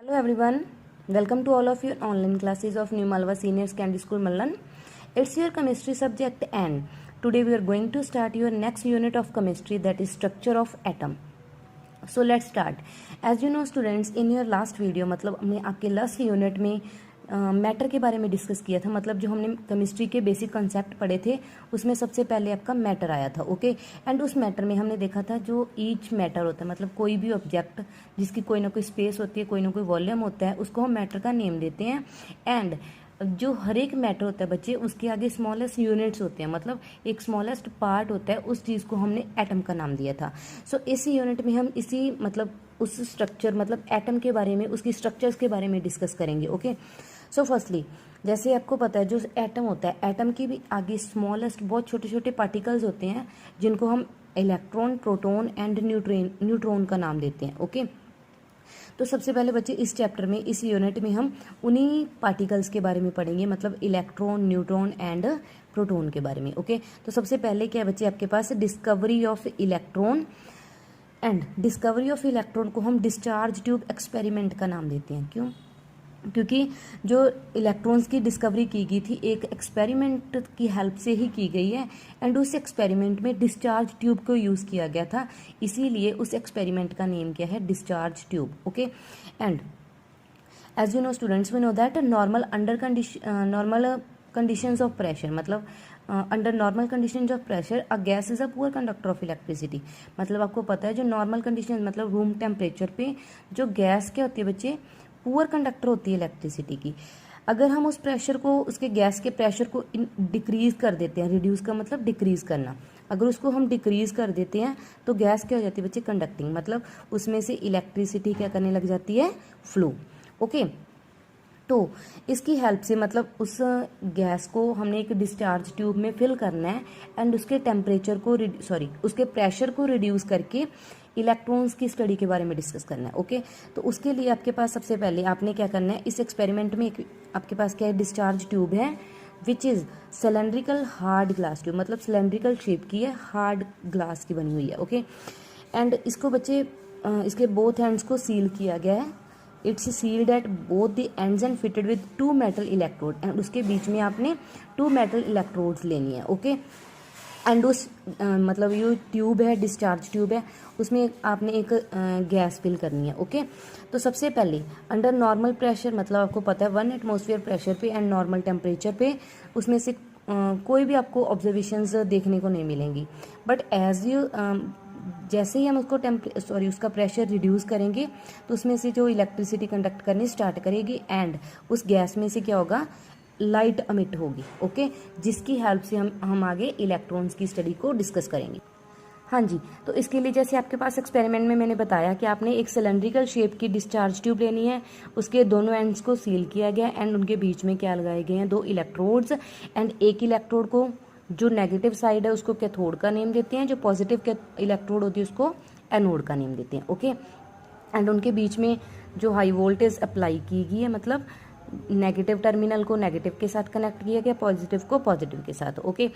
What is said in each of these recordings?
Hello everyone, welcome to all of your online classes of New Malwa Senior Secondary School Mallan. It's your chemistry subject and today we are going to start your next unit of chemistry, that is structure of atom. So let's start. As you know students, in your last video मतलब हमने आपके last unit में matter के बारे में discuss किया था। मतलब जो हमने केमिस्ट्री के बेसिक कंसेप्ट पढ़े थे उसमें सबसे पहले आपका मैटर आया था। ओके, एंड उस मैटर में हमने देखा था जो ईच मैटर होता है, मतलब कोई भी ऑब्जेक्ट जिसकी कोई ना कोई स्पेस होती है, कोई ना कोई वॉल्यूम होता है, उसको हम मैटर का नेम देते हैं। एंड जो हर एक मैटर होता है बच्चे, उसके आगे स्मॉलेस्ट यूनिट्स होते हैं, मतलब एक स्मॉलेस्ट पार्ट होता है, उस चीज़ को हमने एटम का नाम दिया था। सो इस यूनिट में हम इसी मतलब उस स्ट्रक्चर मतलब एटम के बारे में, उसकी स्ट्रक्चर्स के बारे में डिस्कस करेंगे। ओके, सो फर्स्टली जैसे आपको पता है जो एटम होता है, एटम की भी आगे स्मॉलेस्ट बहुत छोटे छोटे पार्टिकल्स होते हैं जिनको हम इलेक्ट्रॉन, प्रोटॉन एंड न्यूट्रॉन का नाम देते हैं। ओके, तो सबसे पहले बच्चे इस चैप्टर में, इस यूनिट में हम उन्हीं पार्टिकल्स के बारे में पढ़ेंगे, मतलब इलेक्ट्रॉन, न्यूट्रॉन एंड प्रोटॉन के बारे में। ओके, तो सबसे पहले क्या है बच्चे आपके पास, discovery of electron. And discovery of electron को हम डिस्चार्ज ट्यूब एक्सपेरिमेंट का नाम देते हैं। क्यों? क्योंकि जो इलेक्ट्रॉन्स की डिस्कवरी की गई थी एक एक्सपेरिमेंट की हेल्प से ही की गई है, एंड उस एक्सपेरिमेंट में डिस्चार्ज ट्यूब को यूज़ किया गया था, इसीलिए उस एक्सपेरिमेंट का नेम क्या है, discharge tube. Okay, and as you know students, we know that normal conditions of pressure, मतलब under normal condition of pressure a gas is a poor conductor of electricity. मतलब आपको पता है जो नॉर्मल कंडीशन मतलब room temperature पे जो gas क्या होती है बच्चे, पुअर कंडक्टर होती है इलेक्ट्रिसिटी की। अगर हम उस प्रेशर को, उसके गैस के प्रेशर को डिक्रीज कर देते हैं, रिड्यूस का मतलब डिक्रीज करना, अगर उसको हम डिक्रीज कर देते हैं तो गैस क्या हो जाती है बच्चे, कंडक्टिंग, मतलब उसमें से इलेक्ट्रिसिटी क्या करने लग जाती है, फ्लो। ओके, तो इसकी हेल्प से मतलब उस गैस को हमने एक डिस्चार्ज ट्यूब में फिल करना है एंड उसके टेम्परेचर को उसके प्रेशर को रिड्यूस करके इलेक्ट्रॉन्स की स्टडी के बारे में डिस्कस करना है। ओके, तो उसके लिए आपके पास सबसे पहले आपने क्या करना है, इस एक्सपेरिमेंट में आपके पास क्या है, डिस्चार्ज ट्यूब है which is cylindrical hard glass tube, मतलब सिलेंड्रिकल शेप की है, हार्ड ग्लास की बनी हुई है। ओके, एंड इसको बच्चे इसके बोथ हैंड्स को सील किया गया है, it's sealed at both the ends and fitted with 2 metal electrode, and उसके बीच में आपने 2 मेटल इलेक्ट्रोड्स लेनी है। ओके, एंड उस मतलब ये ट्यूब है, डिस्चार्ज ट्यूब है, उसमें आपने एक गैस फिल करनी है। ओके, तो सबसे पहले अंडर नॉर्मल प्रेशर, मतलब आपको पता है 1 एटमॉस्फेयर प्रेशर पे एंड नॉर्मल टेम्परेचर पे, उसमें से कोई भी आपको ऑब्जर्वेशंस देखने को नहीं मिलेंगी। बट एज यू जैसे ही हम उसको उसका प्रेशर रिड्यूस करेंगे तो उसमें से जो इलेक्ट्रिसिटी कंडक्ट करनी स्टार्ट करेगी एंड उस गैस में से क्या होगा, लाइट अमिट होगी। ओके, जिसकी हेल्प से हम आगे इलेक्ट्रॉन्स की स्टडी को डिस्कस करेंगे। हाँ जी, तो इसके लिए जैसे आपके पास एक्सपेरिमेंट में मैंने बताया कि आपने एक सिलेंड्रिकल शेप की डिस्चार्ज ट्यूब लेनी है, उसके दोनों एंड्स को सील किया गया एंड उनके बीच में क्या लगाए गए हैं, 2 इलेक्ट्रोड्स, एंड एक इलेक्ट्रोड को जो नेगेटिव साइड है उसको कैथोड का नेम देते हैं, जो पॉजिटिव इलेक्ट्रोड होती है उसको एनोड का नेम देते हैं। ओके, एंड उनके बीच में जो हाई वोल्टेज अप्लाई की गई है, मतलब नेगेटिव टर्मिनल को नेगेटिव के साथ कनेक्ट किया गया, पॉजिटिव को पॉजिटिव के साथ। ओके,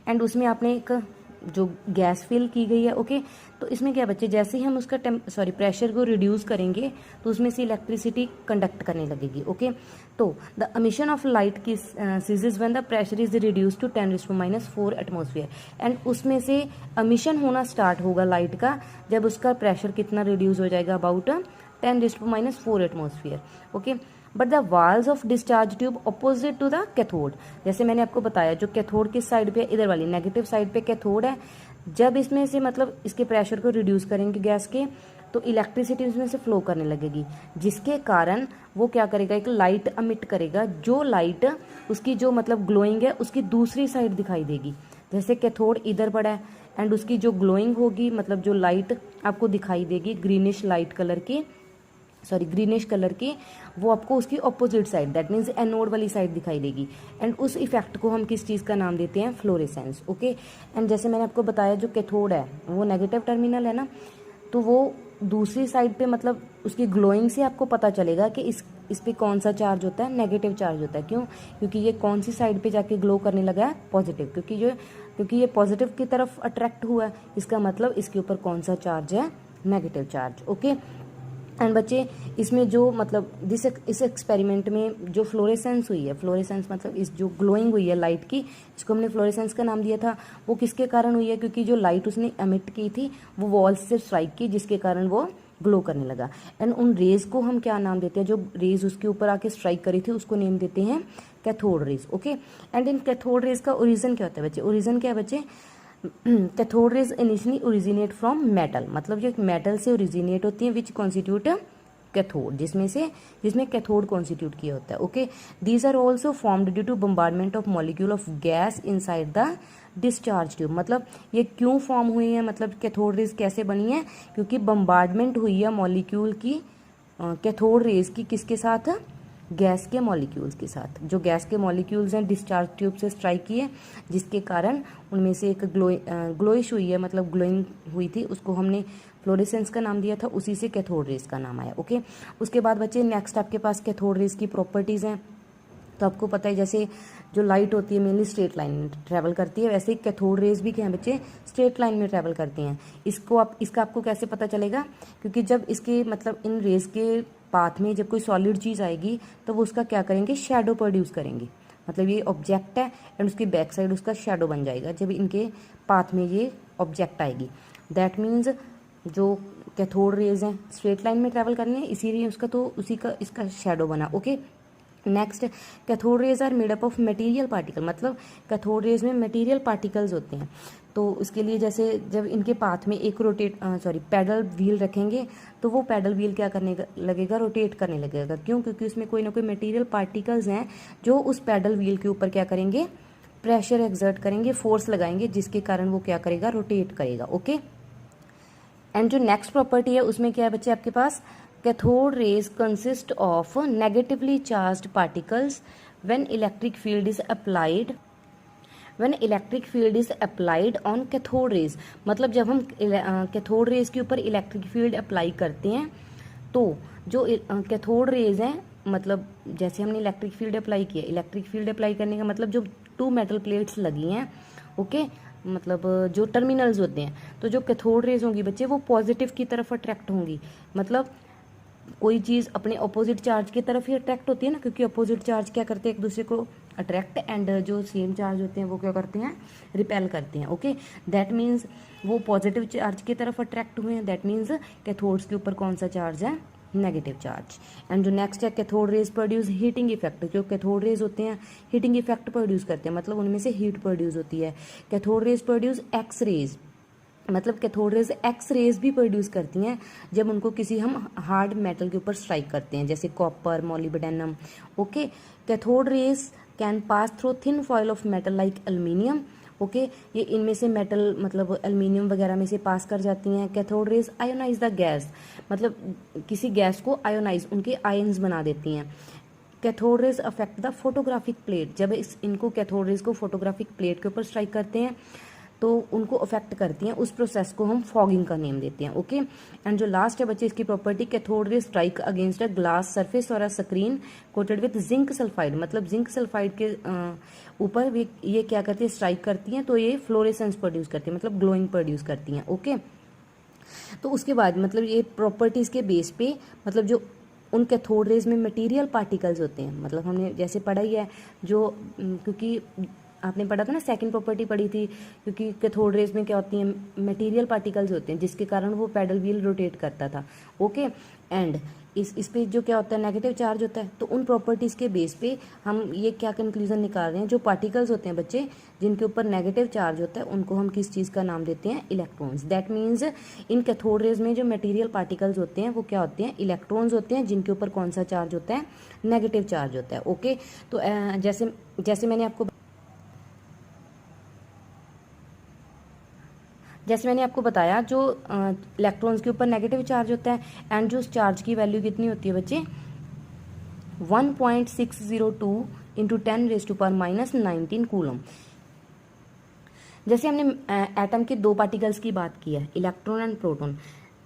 एंड उसमें आपने एक जो गैस फिल की गई है। ओके, तो इसमें क्या बच्चे, जैसे ही हम उसका प्रेशर को रिड्यूस करेंगे तो उसमें से इलेक्ट्रिसिटी कंडक्ट करने लगेगी। ओके, तो द एमिशन ऑफ लाइट की ceases when the pressure is reduce to 10⁻⁴ atmosphere, and उसमें से एमिशन होना स्टार्ट होगा लाइट का जब उसका प्रेशर कितना रिड्यूस हो जाएगा, about 10⁻⁴ atmosphere. Okay, but the walls of discharge tube opposite to the cathode, जैसे मैंने आपको बताया जो कैथोड किस साइड पे, इधर वाली नेगेटिव साइड पे कैथोड है, जब इसमें से मतलब इसके प्रेशर को रिड्यूस करेंगे गैस के तो इलेक्ट्रिसिटी इसमें से फ्लो करने लगेगी, जिसके कारण वो क्या करेगा, एक लाइट अमिट करेगा, जो लाइट उसकी जो मतलब ग्लोइंग है उसकी दूसरी साइड दिखाई देगी। जैसे कैथोड इधर पड़ा है एंड उसकी जो ग्लोइंग होगी, मतलब जो लाइट आपको दिखाई देगी ग्रीनिश कलर की, वो आपको उसकी opposite side, that means anode वाली साइड दिखाई देगी, एंड उस इफेक्ट को हम किस चीज़ का नाम देते हैं, फ्लोरेसेंस। ओके, एंड जैसे मैंने आपको बताया जो कैथोड है वो नेगेटिव टर्मिनल है ना, तो वो दूसरी साइड पे मतलब उसकी ग्लोइंग से आपको पता चलेगा कि इस पे कौन सा चार्ज होता है, नेगेटिव चार्ज होता है। क्यों? क्योंकि ये कौन सी साइड पे जाके ग्लो करने लगा है, पॉजिटिव, क्योंकि ये पॉजिटिव की तरफ अट्रैक्ट हुआ है, इसका मतलब इसके ऊपर कौन सा चार्ज है, नेगेटिव चार्ज। ओके, एंड बच्चे इसमें जो मतलब इस एक्सपेरिमेंट में जो फ्लोरेसेंस हुई है, फ्लोरेसेंस मतलब इस जो ग्लोइंग हुई है लाइट की, इसको हमने फ्लोरेसेंस का नाम दिया था, वो किसके कारण हुई है? क्योंकि जो लाइट उसने एमिट की थी वो वॉल्स से स्ट्राइक की, जिसके कारण वो ग्लो करने लगा। एंड उन रेज को हम क्या नाम देते हैं? जो रेज उसके ऊपर आके स्ट्राइक करी थी उसको नेम देते हैं cathode rays. Okay, and in cathode rays का ओरिजिन क्या होता है बच्चे? ओरिजिन क्या है बच्चे? Cathode rays initially originate from metal, मतलब जो मेटल से ओरिजिनेट होती है विच कॉन्स्टिट्यूट कैथोड, जिसमें कैथोड कॉन्स्टिट्यूट किया होता है। Okay, these are also formed due to bombardment of molecule of gas inside the discharge tube. मतलब ये क्यों फॉर्म हुई है, मतलब कैथोड रेज कैसे बनी है? क्योंकि बम्बार्डमेंट हुई है मॉलिक्यूल की, कैथोड रेज की, किसके साथ? गैस के मॉलिक्यूल्स के साथ। जो गैस के मॉलिक्यूल्स हैं डिस्चार्ज ट्यूब से स्ट्राइक किए, जिसके कारण उनमें से एक ग्लोइश हुई है, मतलब ग्लोइंग हुई थी, उसको हमने फ्लोरेसेंस का नाम दिया था, उसी से कैथोड रेज का नाम आया। ओके, उसके बाद बच्चे नेक्स्ट आपके पास कैथोड रेज की प्रॉपर्टीज़ हैं। तो आपको पता है जैसे जो लाइट होती है मेनली स्ट्रेट लाइन में ट्रैवल करती है, वैसे ही कैथोड रेज भी क्या है बच्चे? स्ट्रेट लाइन में ट्रैवल करती हैं। इसका आपको कैसे पता चलेगा? क्योंकि जब इसके मतलब इन रेज के पाथ में जब कोई सॉलिड चीज़ आएगी तो वो उसका क्या करेंगे? शैडो प्रोड्यूस करेंगे। मतलब ये ऑब्जेक्ट है एंड उसकी बैक साइड उसका शैडो बन जाएगा जब इनके पाथ में ये ऑब्जेक्ट आएगी। दैट मीन्स जो कैथोड रेज हैं स्ट्रेट लाइन में ट्रैवल करने, इसीलिए इसका शैडो बना। Okay, next, cathode rays are made up of material particle, मतलब कैथोड रेज में मटेरियल पार्टिकल्स होते हैं। तो उसके लिए जैसे जब इनके पाथ में एक पैडल व्हील रखेंगे तो वो पैडल व्हील क्या करने लगेगा? रोटेट करने लगेगा। क्यों? क्योंकि उसमें कोई ना कोई मटेरियल पार्टिकल्स हैं जो उस पैडल व्हील के ऊपर क्या करेंगे? प्रेशर एक्सर्ट करेंगे, फोर्स लगाएंगे, जिसके कारण वो क्या करेगा? रोटेट करेगा। ओके, एंड जो नेक्स्ट प्रॉपर्टी है उसमें क्या है बच्चे आपके पास? Cathode rays consist of negatively charged particles when electric field is applied on cathode rays. मतलब जब हम कैथोड रेज के ऊपर इलेक्ट्रिक फील्ड अप्लाई करते हैं तो जो कैथोड रेज हैं, मतलब जैसे हमने इलेक्ट्रिक फील्ड अप्लाई किया, इलेक्ट्रिक फील्ड अप्लाई करने का मतलब जो 2 मेटल प्लेट्स लगी हैं, ओके, मतलब जो टर्मिनल्स होते हैं, तो जो कैथोड रेज होंगी बच्चे वो पॉजिटिव की तरफ अट्रैक्ट होंगी। मतलब कोई चीज़ अपने अपोजिट चार्ज की तरफ ही अट्रैक्ट होती है ना, क्योंकि अपोजिट चार्ज क्या करते हैं? एक दूसरे को अट्रैक्ट, एंड जो सेम चार्ज होते हैं वो क्या करते हैं? रिपेल करते हैं। ओके, दैट मीन्स वो पॉजिटिव चार्ज की तरफ अट्रैक्ट हुए हैं। दैट मीन्स कैथोड्स के ऊपर कौन सा चार्ज है? Negative charge. एंड जो नेक्स्ट है, cathode rays produce heating effect. जो कैथोड रेज होते हैं हीटिंग इफेक्ट प्रोड्यूस करते हैं, मतलब उनमें से हीट प्रोड्यूस होती है। Cathode rays produce X rays, मतलब कैथोड रेज एक्स रेज भी प्रोड्यूस करती हैं जब उनको किसी हम हार्ड मेटल के ऊपर स्ट्राइक करते हैं, जैसे copper, molybdenum. Okay, cathode rays can pass through thin foil of metal like aluminium. Okay, ये इनमें से मेटल मतलब एल्यूमिनियम वगैरह में से पास कर जाती हैं। Cathode rays ionize the gas, मतलब किसी गैस को आयोनाइज, उनके आयन्स बना देती हैं। Cathode raise affect the photographic plate, जब इनको कैथोड रेज को फोटोग्राफिक प्लेट के ऊपर स्ट्राइक करते हैं तो उनको अफेक्ट करती हैं। उस प्रोसेस को हम फॉगिंग का नेम देते हैं। ओके, एंड जो लास्ट है बच्चे इसकी property, cathode ray strike against a glass surface और a screen coated with zinc sulphide, मतलब जिंक सल्फाइड के ऊपर ये क्या करती है? स्ट्राइक करती हैं, तो ये फ्लोरेसेंस प्रोड्यूस करती है, मतलब ग्लोइंग प्रोड्यूस करती हैं। ओके, तो उसके बाद मतलब ये प्रॉपर्टीज के बेस पे मतलब जो उन कैथोड रेज में मटेरियल पार्टिकल्स होते हैं, मतलब हमने जैसे पढ़ा ही है, जो क्योंकि आपने पढ़ा था ना, सेकंड प्रॉपर्टी पढ़ी थी, क्योंकि कैथोड रेज में क्या होती हैं? मटेरियल पार्टिकल्स होते हैं, जिसके कारण वो पैडल व्हील रोटेट करता था। ओके, एंड इस पे जो क्या होता है? नेगेटिव चार्ज होता है। तो उन प्रॉपर्टीज़ के बेस पे हम ये क्या कंक्लूजन निकाल रहे हैं? जो पार्टिकल्स होते हैं बच्चे जिनके ऊपर नेगेटिव चार्ज होता है उनको हम किस चीज़ का नाम देते हैं? Electrons. That means in cathode rays में जो मटेरियल पार्टिकल्स होते हैं वो क्या होते हैं? इलेक्ट्रॉन्स होते हैं, जिनके ऊपर कौन सा चार्ज होता है? नेगेटिव चार्ज होता है। ओके, तो जैसे मैंने आपको बताया, जो इलेक्ट्रॉन्स के ऊपर नेगेटिव चार्ज होता है एंड जो उस चार्ज की वैल्यू कितनी होती है बच्चे? 1.602 इंटू 10⁻⁻19 कूलम। जैसे हमने एटम के 2 पार्टिकल्स की बात की है, इलेक्ट्रॉन एंड प्रोटॉन,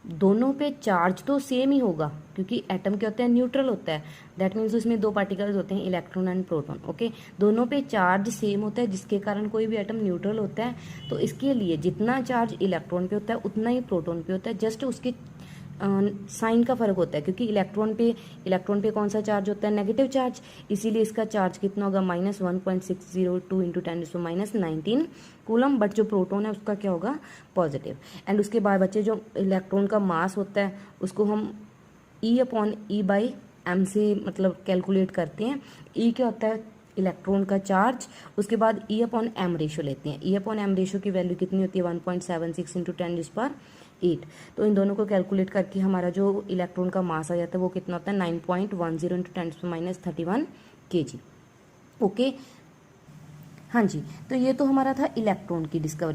दोनों पे चार्ज तो सेम ही होगा, क्योंकि एटम क्या होता है? न्यूट्रल होता है। दैट मीन्स उसमें 2 पार्टिकल्स होते हैं, इलेक्ट्रॉन एंड प्रोटॉन। ओके, दोनों पे चार्ज सेम होता है, जिसके कारण कोई भी एटम न्यूट्रल होता है। तो इसके लिए जितना चार्ज इलेक्ट्रॉन पे होता है उतना ही प्रोटॉन पे होता है, जस्ट उसके साइन का फर्क होता है, क्योंकि इलेक्ट्रॉन पे कौन सा चार्ज होता है, नेगेटिव चार्ज, इसीलिए इसका चार्ज कितना होगा -1.602 इंटू 10⁻19 कूलम, बट जो प्रोटॉन है उसका क्या होगा, पॉजिटिव। एंड उसके बाद बच्चे जो इलेक्ट्रॉन का मास होता है उसको हम E/E/m से मतलब कैलकुलेट करते हैं। E क्या होता है, इलेक्ट्रॉन का चार्ज, उसके बाद E/m रेशो लेते हैं। E/m रेशो की वैल्यू कितनी होती है 1.76 इंटू 10⁸ तो इन दोनों को कैलकुलेट करके हमारा जो इलेक्ट्रॉन का मास आ जाता है वो कितना होता है 9.10 इंटू 10⁻31 kg। ओके, हाँ जी, तो ये तो हमारा था इलेक्ट्रॉन की डिस्कवरी।